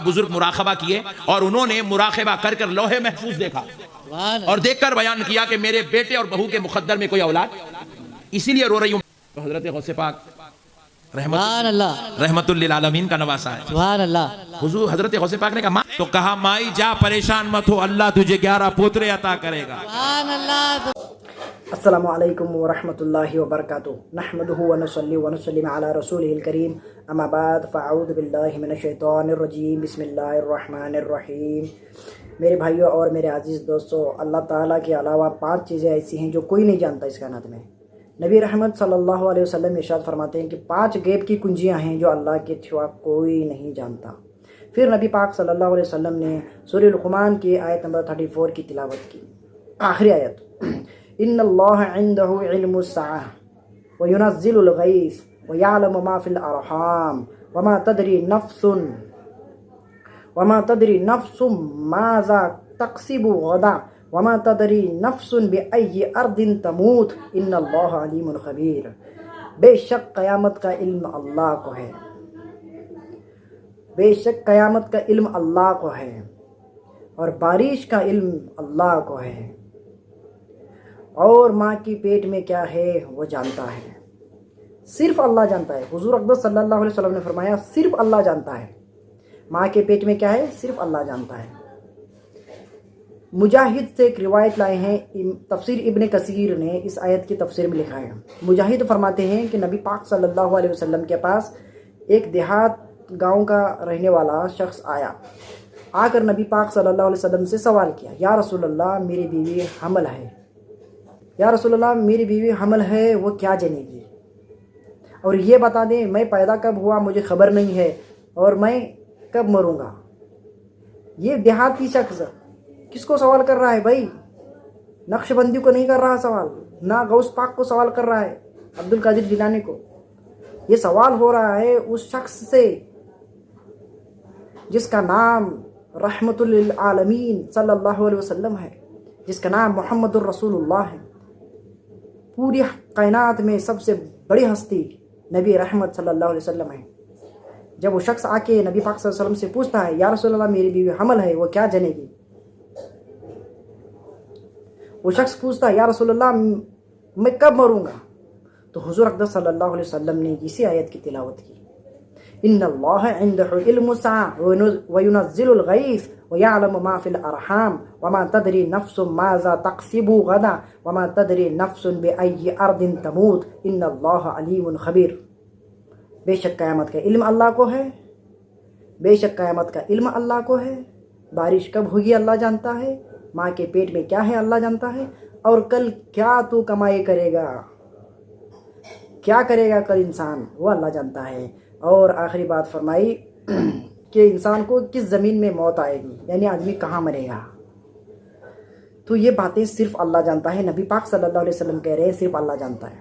بزرگ مراقبہ کیے اور انہوں نے مراقبہ کر کر لوح محفوظ دیکھا اور دیکھ کر بیان کیا کہ میرے بیٹے اور بہو کے مقدر میں کوئی اولاد، اسی لیے رو رہی ہوں. حضرت غوث پاک رحمت للعالمین کا نواسا ہے. سبحان اللہ. حضور حضرت غوث پاک نے کہا تو کہا مائی جا پریشان مت ہو، اللہ تجھے 11 پوترے عطا کرے گا. سبحان اللہ. السلام علیکم ورحمۃ اللہ وبرکاتہ. نحمدہ ونصلی ونسلم علی رسولہ الکریم. اما بعد فاعوذ باللہ من الشیطان الرجیم. بسم اللہ الرحمن الرحیم. میرے بھائیوں اور میرے عزیز دوستو، اللہ تعالیٰ کے علاوہ 5 چیزیں ایسی ہیں جو کوئی نہیں جانتا اس کائنات میں. نبی رحمت صلی اللہ علیہ وسلم ارشاد فرماتے ہیں کہ 5 غیب کی کنجیاں ہیں جو اللہ کے سوا کوئی نہیں جانتا. پھر نبی پاک صلی اللہ علیہ وسلم نے سورہ لقمان کی آیت نمبر 34 کی تلاوت کی. آخری آیت، ان اللہ عنده علم الساعة وينزل الغیث ويعلم ما في الارحام وما تدری نفس ماذا تکسب غدا وما تدری نفس بأي ارض تموت ان اللہ علیم خبیر. بے شک قیامت کا علم اللہ کو ہے، بے شک قیامت کا علم اللہ کو ہے، اور بارش کا علم اللہ کو ہے، اور ماں کی پیٹ میں کیا ہے وہ جانتا ہے. صرف اللہ جانتا ہے. حضور اقدس صلی اللہ علیہ وسلم نے فرمایا صرف اللہ جانتا ہے. ماں کے پیٹ میں کیا ہے صرف اللہ جانتا ہے. مجاہد سے ایک روایت لائے ہیں، تفسیر ابن کثیر نے اس آیت کی تفسیر میں لکھا ہے. مجاہد فرماتے ہیں کہ نبی پاک صلی اللہ علیہ وسلم کے پاس ایک دیہات گاؤں کا رہنے والا شخص آیا. آ کر نبی پاک صلی اللہ علیہ وسلم سے سوال کیا، یا رسول اللہ میری بیوی حمل ہے، یا رسول اللہ میری بیوی حمل ہے، وہ کیا جنے گی، اور یہ بتا دیں میں پیدا کب ہوا مجھے خبر نہیں ہے، اور میں کب مروں گا. یہ دیہاتی شخص کس کو سوال کر رہا ہے بھائی؟ نقش بندی کو نہیں کر رہا سوال، نہ غوث پاک کو سوال کر رہا ہے، عبد القادر جیلانی کو. یہ سوال ہو رہا ہے اس شخص سے جس کا نام رحمت للعالمین صلی اللہ علیہ وسلم ہے، جس کا نام محمد الرسول اللہ ہے. پوری کائنات میں سب سے بڑی ہستی نبی رحمت صلی اللہ علیہ وسلم ہے. جب وہ شخص آ کے نبی پاک صلی اللہ علیہ وسلم سے پوچھتا ہے یا رسول اللہ میری بیوی حمل ہے، وہ کیا جنے گی، وہ شخص پوچھتا ہے یا رسول اللہ میں کب مروں گا، تو حضور اقدس صلی اللہ علیہ وسلم نے اسی آیت کی تلاوت کی. ان اللہ عنده علم الساعة وينزل الغیث ويعلم ما في الارحام وما تدری نفس ماذا تکسب غدا وما تدری نفس بأي ارض تموت ان اللہ علیم خبیر. بے شک قیامت کا علم اللہ کو ہے، بے شک قیامت کا علم اللہ کو ہے. بارش کب ہوگی اللہ جانتا ہے، ماں کے پیٹ میں کیا ہے اللہ جانتا ہے، اور کل کیا تو کمائی کرے گا، کیا کرے گا کل انسان، وہ اللہ جانتا ہے. اور آخری بات فرمائی کہ انسان کو کس زمین میں موت آئے گی، یعنی آدمی کہاں مرے گا. تو یہ باتیں صرف اللہ جانتا ہے. نبی پاک صلی اللہ علیہ وسلم کہہ رہے ہیں صرف اللہ جانتا ہے.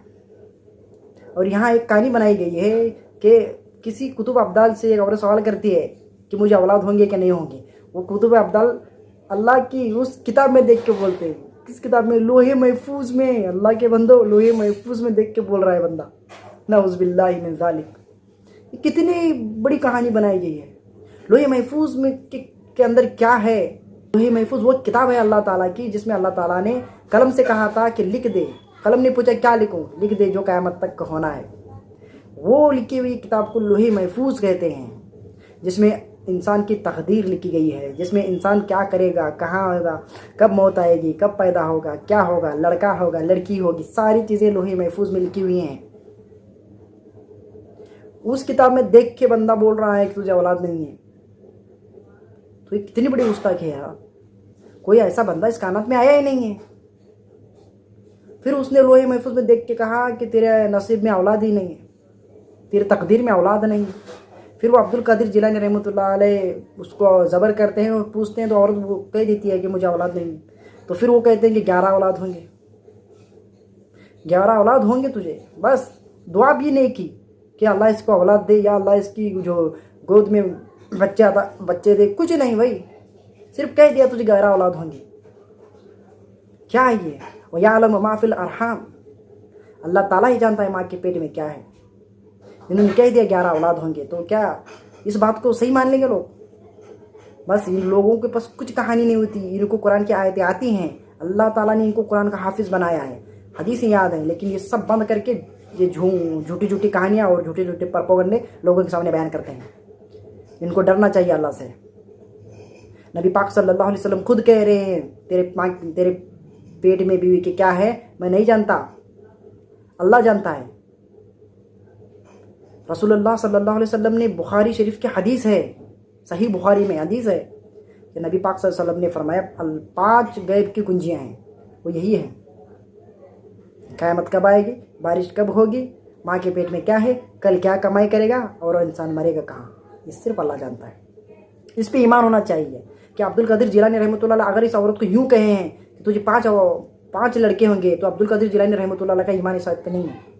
اور یہاں ایک کہانی بنائی گئی ہے کہ کسی کتب ابدال سے ایک عورت سوال کرتی ہے کہ مجھے اولاد ہوں گے کہ نہیں ہوں گے. وہ کتب ابدال اللہ کی اس کتاب میں دیکھ کے بولتے ہیں. کس کتاب میں؟ لوح محفوظ میں. اللہ کے بندو لوح محفوظ میں دیکھ کے بول رہا ہے بندہ. نعوذ باللہ من ذالک. کتنی بڑی کہانی بنائی گئی ہے. لوح محفوظ میں کے اندر کیا ہے؟ لوح محفوظ وہ کتاب ہے اللہ تعالیٰ کی جس میں اللہ تعالیٰ نے قلم سے کہا تھا کہ لکھ دے. قلم نے پوچھا کیا لکھوں؟ لکھ دے جو قیامت تک کا ہونا ہے. وہ لکھی ہوئی کتاب کو لوح محفوظ کہتے ہیں، جس میں انسان کی تقدیر لکھی گئی ہے، جس میں انسان کیا کرے گا، کہاں ہوگا، کب موت آئے گی، کب پیدا ہوگا، کیا ہوگا، لڑکا ہوگا، لڑکی ہوگی، ساری چیزیں لوح محفوظ میں لکھی ہوئی ہیں. اس کتاب میں دیکھ کے بندہ بول رہا ہے کہ تجھے اولاد نہیں ہے. تو یہ کتنی بڑی گستاخی ہے. کوئی ایسا بندہ اس کائنات میں آیا ہی نہیں ہے. پھر اس نے لوح محفوظ میں دیکھ کے کہا کہ تیرے نصیب میں اولاد ہی نہیں ہے، تیرے تقدیر میں اولاد نہیں ہے. پھر وہ عبد القادر جیلانی رحمۃ اللہ علیہ اس کو زبر کرتے ہیں اور پوچھتے ہیں، تو عورت وہ کہہ دیتی ہے کہ مجھے اولاد نہیں ہے. تو پھر وہ کہتے ہیں کہ 11 اولاد ہوں گے، 11 اولاد ہوں گے تجھے. بس دعا بھی نہیں کی کہ اللہ اس کو اولاد دے، یا اللہ اس کی جو گود میں بچے دے، کچھ نہیں بھائی. صرف کہہ دیا تجھے 11 اولاد ہوں گے. کیا ہے یہ؟ وَيَعْلَمُ مَا فِي الْأَرْحَامِ. اللہ تعالیٰ ہی جانتا ہے ماں کے پیٹ میں کیا ہے. انہوں نے کہہ دیا 11 اولاد ہوں گے، تو کیا اس بات کو صحیح مان لیں گے لوگ؟ بس ان لوگوں کے پاس کچھ کہانی نہیں ہوتی، ان کو قرآن کی آیتیں آتی ہیں، اللہ تعالیٰ نے ان کو قرآن کا حافظ بنایا ہے، حدیثیں یاد ہیں، لیکن یہ سب بند کر کے یہ جھوٹی جھوٹی کہانیاں اور جھوٹے جھوٹے پروپیگنڈے لوگوں کے سامنے بیان کرتے ہیں۔ ان کو ڈرنا چاہیے اللہ سے۔ نبی پاک صلی اللہ علیہ وسلم خود کہہ رہے ہیں تیرے پیٹ میں بیوی کے کیا ہے میں نہیں جانتا، اللہ جانتا ہے۔ رسول اللہ صلی اللہ علیہ وسلم نے بخاری شریف کی حدیث ہے، صحیح بخاری میں حدیث ہے کہ نبی پاک صلی اللہ علیہ وسلم نے فرمایا 5 غیب کی کنجیاں ہیں، وہ یہی ہیں: قیامت کب آئے گی، بارش کب ہوگی، ماں کے پیٹ میں کیا ہے، کل کیا کمائی کرے گا، اور انسان مرے گا کہاں، یہ صرف اللہ جانتا ہے۔ اس پہ ایمان ہونا چاہیے کہ عبد القادر جیلانی رحمۃ اللہ علیہ اگر اس عورت کو یوں کہے ہیں کہ تجھے 5 لڑکے ہوں گے، تو عبد القادر جیلانی رحمۃ اللہ علیہ کا ایمان اس آیت پہ نہیں ہے۔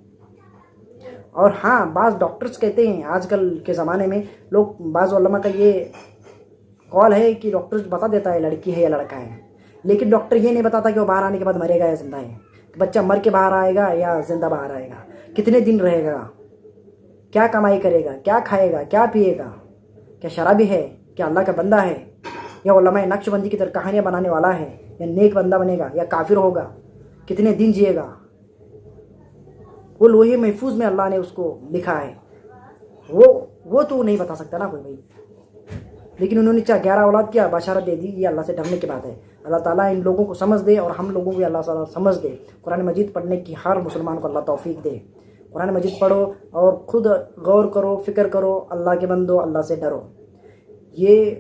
اور ہاں، بعض ڈاکٹرز کہتے ہیں، آج کل کے زمانے میں لوگ، بعض علماء کا یہ قول ہے کہ ڈاکٹرز بتا دیتا ہے لڑکی ہے یا لڑکا ہے، لیکن ڈاکٹر یہ نہیں بتاتا کہ وہ باہر آنے کے بعد مرے گا یا زندہ ہے، بچہ مر کے باہر آئے گا یا زندہ باہر آئے گا، کتنے دن رہے گا، کیا کمائی کرے گا، کیا کھائے گا، کیا پیے گا، کیا شرابی ہے، کیا اللہ کا بندہ ہے، یا علماء نقش بندی کی طرح کہانیاں بنانے والا ہے، یا نیک بندہ بنے گا یا کافر ہوگا، کتنے دن جیے گا، وہ لوہے محفوظ میں اللہ نے اس کو لکھا ہے، وہ تو نہیں بتا سکتا نا کوئی بھائی۔ لیکن انہوں نے 11 اولاد کیا، بشارت دے دی، یہ اللہ سے ڈرنے کی بات ہے۔ اللہ تعالیٰ ان لوگوں کو سمجھ دے اور ہم لوگوں کو اللہ تعالیٰ سمجھ دے۔ قرآن مجید پڑھنے کی ہر مسلمان کو اللہ توفیق دے۔ قرآن مجید پڑھو اور خود غور کرو، فکر کرو، اللہ کے بندو، اللہ سے ڈرو۔ یہ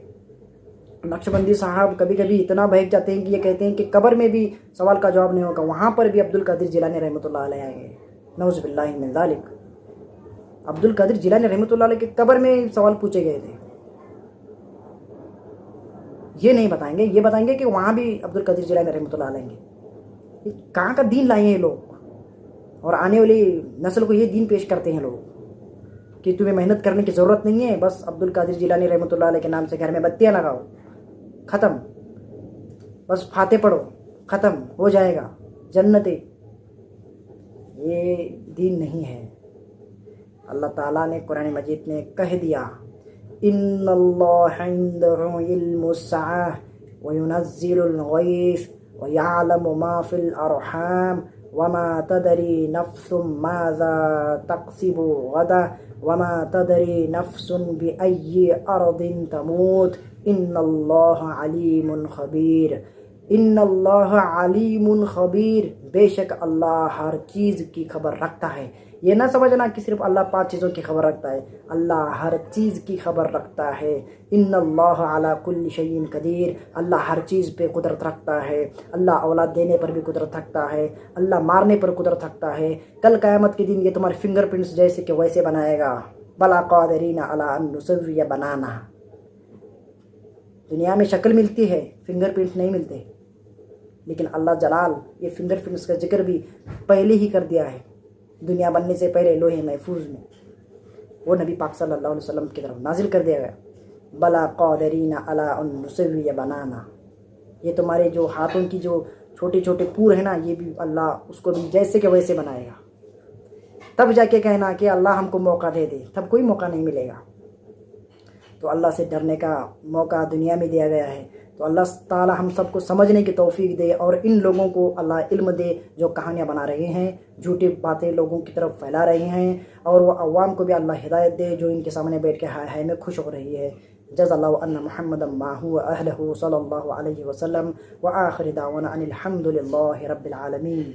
نقش بندی صاحب کبھی کبھی اتنا بہک جاتے ہیں کہ یہ کہتے ہیں کہ قبر میں بھی سوال کا جواب نہیں ہوگا، وہاں پر بھی عبد القادر جیلانی رحمۃ اللہ علیہ آئیں گے، نعوذ باللہ من ذالک۔ عبد القادر جیلانی رحمۃ اللہ علیہ کے قبر میں سوال پوچھے گئے تھے، یہ نہیں بتائیں گے، یہ بتائیں گے کہ وہاں بھی عبد القادر جیلانی رحمۃ اللہ علیہ گے۔ کہاں کا دین لائے ہیں لوگ، اور آنے والی نسل کو یہ دین پیش کرتے ہیں لوگ کہ تمہیں محنت کرنے کی ضرورت نہیں ہے، بس عبد القادر جیلانی رحمۃ اللہ علیہ کے نام سے گھر میں بتیاں لگاؤ، ختم، بس فاتح پڑھو، ختم ہو جائے گا جنتیں۔ یہ دین نہیں ہے۔ اللہ تعالیٰ نے قرآن مجید میں کہہ دیا، ان اللہ عنده علم الساعة وينزل الغيث ويعلم ما في الارحام وما تدري نفس ماذا تكسب غدا وما تدري نفس بأي ارض تموت ان اللہ علیم خبیر۔ ان اللہ علیم خبیر، بے شک اللہ ہر چیز کی خبر رکھتا ہے۔ یہ نہ سمجھنا کہ صرف اللہ 5 چیزوں کی خبر رکھتا ہے، اللہ ہر چیز کی خبر رکھتا ہے۔ ان اللہ علی کل شیء قدیر، اللہ ہر چیز پہ قدرت رکھتا ہے۔ اللہ اولاد دینے پر بھی قدرت رکھتا ہے، اللہ مارنے پر قدرت رکھتا ہے۔ کل قیامت کے دن یہ تمہارے فنگر پرنٹس جیسے کہ ویسے بنائے گا۔ بلا قادرین علی ان نسوی بنانا۔ دنیا میں شکل ملتی ہے، فنگر پرنٹ نہیں ملتے، لیکن اللہ جلال یہ فنگر پرنٹس کا ذکر بھی پہلے ہی کر دیا ہے، دنیا بننے سے پہلے لوہے محفوظ میں، وہ نبی پاک صلی اللہ علیہ وسلم کی طرف نازل کر دیا گیا۔ بلا قادرین علی ان نسوی بنانا، یہ تمہارے جو ہاتھوں کی جو چھوٹے چھوٹے پور ہیں نا، یہ بھی اللہ اس کو بھی جیسے کہ ویسے بنائے گا۔ تب جا کے کہنا کہ اللہ ہم کو موقع دے دے، تب کوئی موقع نہیں ملے گا۔ تو اللہ سے ڈرنے کا موقع دنیا میں دیا گیا ہے، تو اللہ تعالی ہم سب کو سمجھنے کی توفیق دے، اور ان لوگوں کو اللہ علم دے جو کہانیاں بنا رہے ہیں، جھوٹی باتیں لوگوں کی طرف پھیلا رہے ہیں، اور وہ عوام کو بھی اللہ ہدایت دے جو ان کے سامنے بیٹھ کے ہائے ہائے میں خوش ہو رہی ہے۔ جزا اللہ ان محمد معه واهله صلی اللہ علیہ وسلم، وآخر دعوانا ان الحمد للہ رب العالمین۔